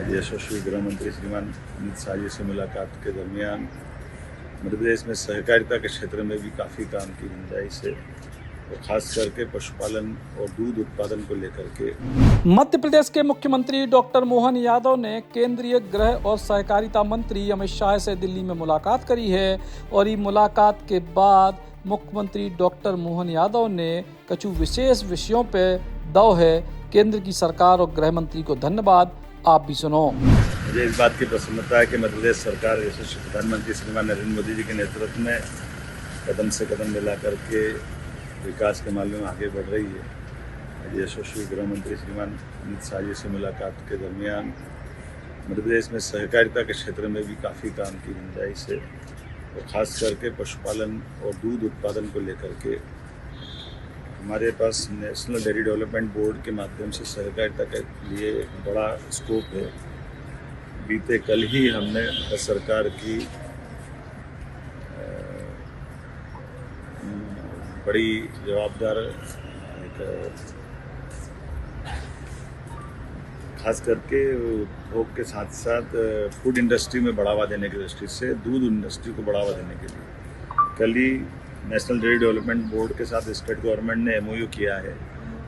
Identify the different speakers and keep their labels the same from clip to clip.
Speaker 1: यशस्वी गृह मंत्री श्रीमान अमित शाह जी से मुलाकात के दरमियान मध्य प्रदेश में सहकारिता के क्षेत्र में भी काफ़ी काम की गुंजाइश है और खास करके पशुपालन और दूध उत्पादन को लेकर के।
Speaker 2: मध्य प्रदेश के मुख्यमंत्री डॉक्टर मोहन यादव ने केंद्रीय गृह और सहकारिता मंत्री अमित शाह से दिल्ली में मुलाकात करी है और ये मुलाकात के बाद मुख्यमंत्री डॉक्टर मोहन यादव ने कुछ विशेष विषयों पर दो है केंद्र की सरकार और गृह मंत्री को धन्यवाद। आप भी सुनो।
Speaker 1: मुझे इस बात की प्रसन्नता है कि मध्य प्रदेश सरकार यशस्वी प्रधानमंत्री श्रीमान नरेंद्र मोदी जी के नेतृत्व में कदम से कदम मिला करके विकास के मामले में आगे बढ़ रही है। यशस्वी गृह मंत्री श्रीमान अमित शाह जी से मुलाकात के दरमियान मध्य प्रदेश में सहकारिता के क्षेत्र में भी काफ़ी काम की गुंजाइश है और ख़ास करके पशुपालन और दूध उत्पादन को लेकर के हमारे पास नेशनल डेयरी डेवलपमेंट बोर्ड के माध्यम से सहकारिता के लिए बड़ा स्कोप है। बीते कल ही हमने भारत सरकार की बड़ी जवाबदार खास करके उपभोग के साथ साथ फूड इंडस्ट्री में बढ़ावा देने की दृष्टि से दूध इंडस्ट्री को बढ़ावा देने के लिए कल ही नेशनल डेयरी डेवलपमेंट बोर्ड के साथ स्टेट गवर्नमेंट ने MOU किया है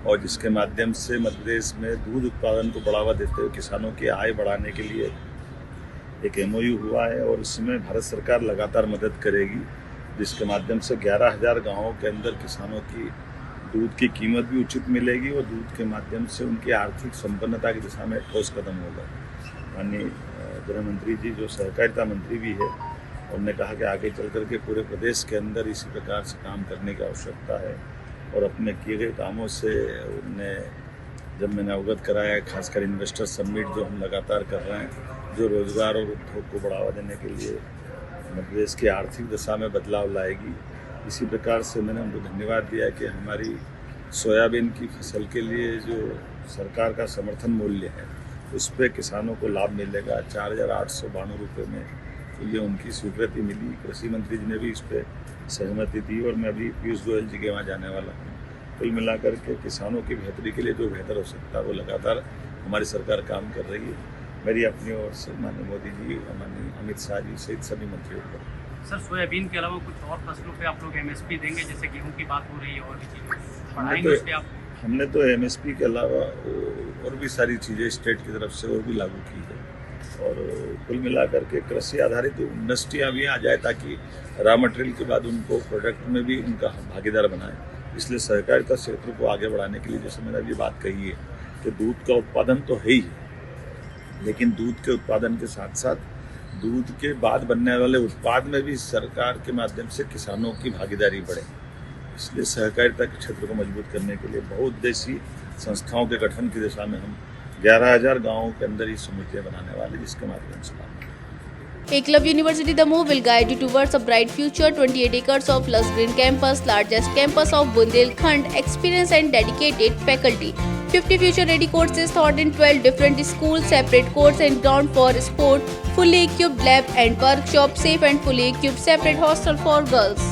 Speaker 1: और जिसके माध्यम से मध्य प्रदेश में दूध उत्पादन को बढ़ावा देते हुए किसानों की आय बढ़ाने के लिए एक MOU हुआ है और इसमें भारत सरकार लगातार मदद करेगी, जिसके माध्यम से 11,000 गाँवों के अंदर किसानों की दूध की कीमत भी उचित मिलेगी और दूध के माध्यम से उनकी आर्थिक संपन्नता की दिशा में ठोस कदम होगा। माननीय गृह मंत्री जी जो सहकारिता मंत्री भी है, उन्होंने कहा कि आगे चल कर के पूरे प्रदेश के अंदर इसी प्रकार से काम करने की आवश्यकता है और अपने किए गए कामों से उन्होंने जब मैंने अवगत कराया, खासकर इन्वेस्टर समिट जो हम लगातार कर रहे हैं, जो रोजगार और उद्योग को बढ़ावा देने के लिए मध्य प्रदेश की आर्थिक दशा में बदलाव लाएगी, इसी प्रकार से मैंने उनको धन्यवाद दिया कि हमारी सोयाबीन की फसल के लिए जो सरकार का समर्थन मूल्य है उस पर किसानों को लाभ मिलेगा 4,892 रुपये में। तो ये उनकी स्वीकृति मिली। कृषि मंत्री जी ने भी इस पर सहमति दी और मैं अभी पीयूष गोयल जी के वहाँ जाने वाला हूँ। कुल मिलाकर के किसानों की बेहतरी के लिए जो बेहतर हो सकता है वो लगातार हमारी सरकार काम कर रही है। मेरी अपनी ओर से माननीय मोदी जी, माननीय अमित शाह जी सहित सभी मंत्रियों को।
Speaker 3: सर, सोयाबीन के अलावा कुछ और फसलों पे आप लोग MSP देंगे, जैसे गेहूं की बात हो रही है और भी चीज़ें बढ़ाएंगे उस पे आप?
Speaker 1: हमने तो MSP के अलावा और भी सारी चीज़ें स्टेट की तरफ से और भी लागू की है और कुल मिलाकर के कृषि आधारित इंडस्ट्रियाँ भी आ जाए ताकि रॉ मटेरियल के बाद उनको प्रोडक्ट में भी उनका भागीदार बनाए। इसलिए सहकारिता क्षेत्र को आगे बढ़ाने के लिए जैसे मैंने अभी बात कही है कि दूध का उत्पादन तो है ही, लेकिन दूध के उत्पादन के साथ साथ दूध के बाद बनने वाले उत्पाद में भी सरकार के माध्यम से किसानों की भागीदारी बढ़े। इसलिए सहकारिता के क्षेत्र को मजबूत करने के लिए बहुउद्देशीय संस्थाओं के गठन की दिशा में हम 11,000 गाँवों के अंदर ही समितियाँ बनाने वाले, जिसके माध्यम से
Speaker 4: Eklavya University Damoh will guide you towards a bright future. 28 acres of lush green campus, largest campus of Bundelkhand, experienced and dedicated faculty. 50 future-ready courses taught in 12 different schools, separate course and ground for sport, fully equipped lab and workshop, safe and fully equipped separate hostel for girls.